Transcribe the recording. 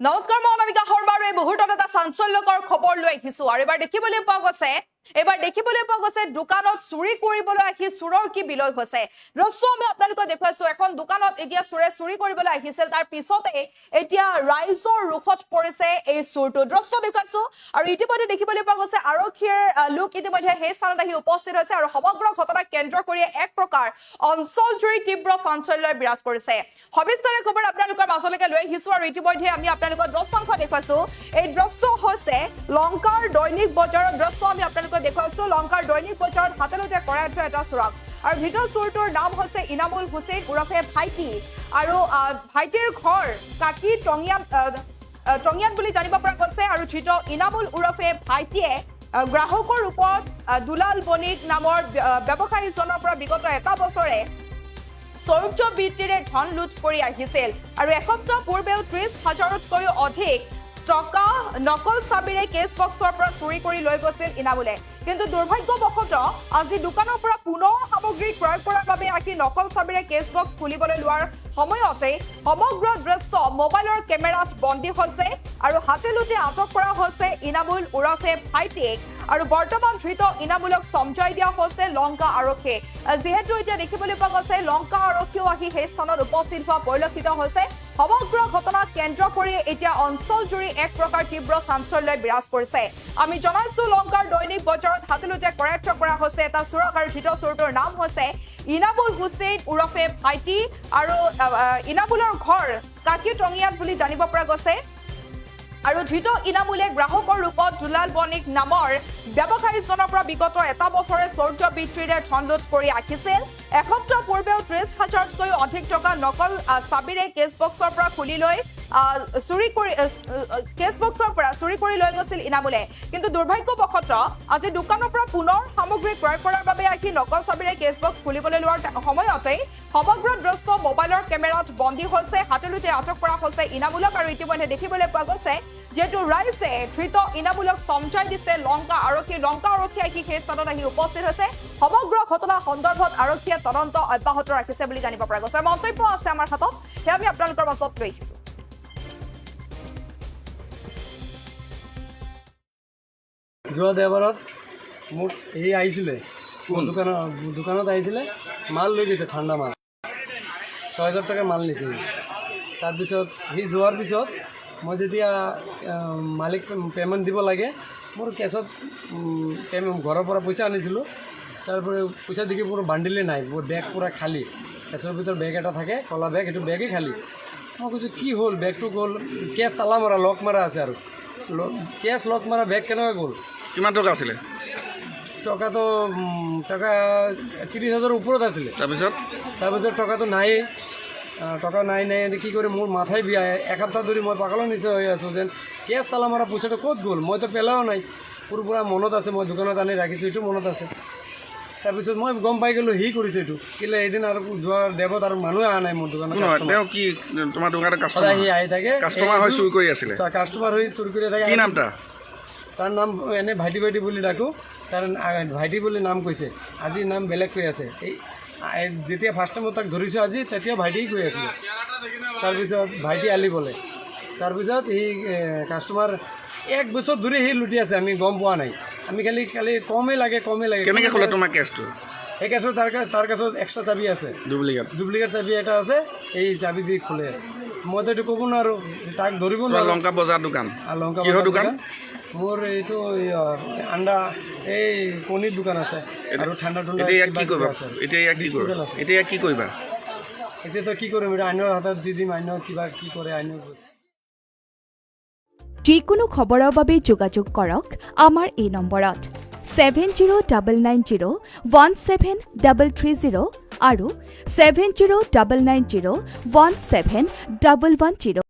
নমস্কাৰ মই অনামিকা শৰ্মাৰ এই মুহূৰ্তত এটা চাঞ্চল্যকৰ খবৰ লৈ আহিছো আৰু এবাৰ দেখিবলৈ পোৱা গৈছে দোকানত চুৰি কৰিবলৈ আহি চুৰৰ কি বিলয় হৈছে দৃশ্য আমি আপোনালোকক দেখুৱাইছো এখন দোকানত এতিয়া চুৰি কৰিবলৈ আহিছিল তাৰ পিছতে এতিয়া ৰাইজৰ ৰুখত পৰিছে এই চুৰটো দৃশ্য দেখুৱাইছো আৰু ইতিমধ্যে দেখিবলৈ পোৱা গৈছে আৰক্ষীৰ লোক ইতিমধ্যে সেই স্থানত আহি উপস্থিত হৈছে আৰু সমগ্ৰ ঘটনাক কেন্দ্ৰ কৰি এক প্ৰকাৰ অঞ্চলজুৰি তীব্ৰ চাঞ্চল্যৰ বিৰাজ কৰিছে সবিস্তাৰে খবৰ আপোনালোকৰ মাজলৈকে লৈ আহিছো আৰু ইতিমধ্যে আমি আপোনালোকক দৃশ্যাংশ দেখুৱাইছো এই দৃশ্য হৈছে লংকাৰ দৈনিক বজাৰৰ দৃশ্য আমি আপোনালোকক দেখুৱাইছো লংকাৰ দৈনিক বজাৰত হাতেলতে কৰায়ত্ব এটা চুৰক আৰু ভিতৰ চুৰটোৰ নাম হৈছে ইনামুল হুছেইন উৰফে ভাইটি আৰু ভাইটিৰ ঘৰ কাকি টঙিয়াত বুলি জানিব পৰা গৈছে আৰু ধৃত ইনামুল উৰফে ভাইটিয়ে গ্ৰাহকৰ ওপৰত দুলাল বণিক নামৰ ব্যৱসায়ীজনৰ পৰা বিগত এটা বছৰে চৌৰ্য বৃত্তিৰে ধন লুট কৰি আহিছিল আৰু এসপ্তাহ পূৰ্বেও 30,000তকৈও অধিক টকা নকল চাবিৰে কেছ বক্সৰ পৰা চুৰি কৰি লৈ গৈছিল ইনামুলে কিন্তু দুৰ্ভাগ্যবশতঃ আজি দোকানৰ পৰা পুনৰ সামগ্ৰী ক্ৰয় কৰাৰ বাবে আহি নকল চাবিৰে কেছ বক্স খুলিবলৈ লোৱাৰ সময়তে সমগ্ৰ দৃশ্য মোবাইলৰ কেমেৰাত বন্দী হৈছে আৰু হাতেলুতে আটক কৰা হৈছে ইনামুল উৰফে ভাইটিক আৰু বৰ্তমান ধৃত ইনামুলক সমঝাই দিয়া হৈছে লংকা আৰক্ষী যেহেতু এতিয়া দেখিবলৈ পোৱা গৈছে লংকা আৰক্ষীও আহি সেই স্থানত উপস্থিত হোৱা পৰিলক্ষিত হৈছে সমগ্ৰ ঘটনাক কেন্দ্ৰ কৰি এতিয়া অঞ্চলজুৰি এক প্ৰকাৰ তীব্ৰ চাঞ্চল্যই বিৰাজ কৰিছে আমি জনাইছো লংকাৰ দৈনিক বজাৰত হাতেলুতে কৰায়ত্ব কৰা হৈছে এটা চুৰক আৰু ধৃত চুৰটোৰ নাম হৈছে ইনামুল হুছেইন উৰফে ভাইটি আৰু ইনামুলৰ ঘৰ কাকি টঙিয়াত বুলি জানিব পৰা গৈছে আৰু ধৃত ইনামুলে গ্ৰাহকৰ ৰূপত দুলাল বণিক নামৰ ব্যৱসায়ীজনৰ পৰা বিগত এটা বছৰে চৌৰ্য বৃত্তিৰে ধন লুট কৰি আহিছিল এসপ্তাহ পূৰ্বেও 30,000তকৈও অধিক টকা নকল চাবিৰে কেছ বক্সৰ পৰা খুলি লৈ চুৰি কৰি লৈ গৈছিল ইনামুলে কিন্তু দুৰ্ভাগ্যবশতঃ আজি দোকানৰ পৰা পুনৰ সামগ্ৰী ক্ৰয় কৰাৰ বাবে আহি নকল চাবিৰে কেছ বক্স খুলিবলৈ লোৱাৰ সময়তে সমগ্ৰ দৃশ্য মোবাইলৰ কেমেৰাত বন্দী হৈছে হাতেলুতে আটক কৰা হৈছে ইনামুলক আৰু ইতিমধ্যে দেখিবলৈ পোৱা গৈছে যেহেতু ৰাইজে ধৃত ইনামুলক সমঝাই দিছে লংকা আৰক্ষী আহি সেই স্থানত আহি উপস্থিত হৈছে সমগ্ৰ ঘটনা সন্দৰ্ভত আৰক্ষীয়ে তদন্ত অব্যাহত ৰাখিছে বুলি জানিব পৰা গৈছে মন্তব্য আছে আমাৰ হাতত সেয়া আমি আপোনালোকৰ মাজত লৈ আহিছো যোৱা দেওবাৰত মোক এই আহিছিলে দোকানত আহিছিলে মাল লৈ গৈছে ঠাণ্ডা মাল 6,000 টকাৰ মাল নিছিল তাৰপিছত সি যোৱাৰ পিছত মই যেতিয়া মালিক পে'মেণ্ট দিব লাগে মোৰ কেছত ঘৰৰ পৰা পইচা আনিছিলোঁ তাৰপৰা পইচা দেখি পুৰো বান্ডিলে নাই মোৰ বেগ পুৰা খালী কেছৰ ভিতৰত বেগ এটা থাকে কলা বেগ সেইটো বেগেই খালী মই কৈছোঁ কি হ'ল বেগটো গ'ল কেছ তালা মৰা লক মাৰা আছে আৰু কেছ লক মাৰা বেগ কেনেকৈ গ'ল কিমান টকা আছিলে টকাটো টকা 30,000 ওপৰত আছিলে তাৰপিছত টকাটো নায়েই টকা নাই কি কৰি মোৰ মাথাই বিয়া এসপ্তাহ ধৰি মই পাগলৰ নিচিনা হৈ আছোঁ যেন কেছ তালা মৰা পইচাটো ক'ত গ'ল মইতো পেলাও নাই পুৰা মনত আছে মই দোকানত আনি ৰাখিছোঁ এইটো মনত আছে তাৰপিছত মই গম পাই গ'লোঁ সি কৰিছে এইটো কেলে এদিন আৰু যোৱা দেৱত আৰু মানুহে অহা নাই মোৰ দোকানত কি তোমাৰ দোকানত সদায় সি আহি থাকে কাষ্টমাৰ হৈ চুৰি কৰি আছিলে কাষ্টমাৰ হৈ চুৰি কৰি থাকে কি নাম তাৰ নাম এনে ভাইটি বুলি ডাকোঁ তাৰ ভাইটি বুলি নাম কৈছে আজি নাম বেলেগ কৈ আছে এই যেতিয়া ফাৰ্ষ্ট টাইম তাক ধৰিছোঁ আজি তেতিয়া ভাইটি কৈ আছিলে তাৰপিছত ভাইটি আলি বোলে তাৰপিছত সি কাষ্টমাৰ 1 বছৰ ধৰি সি লুটি আছে আমি গম পোৱা নাই আমি খালি কমেই লাগে কেনেকৈ খোলে তোমাৰ কেছটো এই কেছটো তাৰ কাছত এক্সট্ৰা চাবি আছে ডুপ্লিকেট চাবি এটা আছে এই চাবি দি খোলে মইতো এইটো ক'ব নোৱাৰোঁ তাক ধৰিব নোৱাৰোঁ লংকা বজাৰ দোকান মোৰ এইটো আণ্ডা এই কণীৰ দোকান আছে আৰু ঠাণ্ডা এতিয়া কি কৰিবা এতিয়াতো কি কৰিম এটা আইনৰ হাতত দি দিম আইন কিবা কি কৰে আইন যিকোনো খবৰৰ বাবে যোগাযোগ কৰক আমাৰ এই নম্বৰত 7099017330 আৰু 7099017110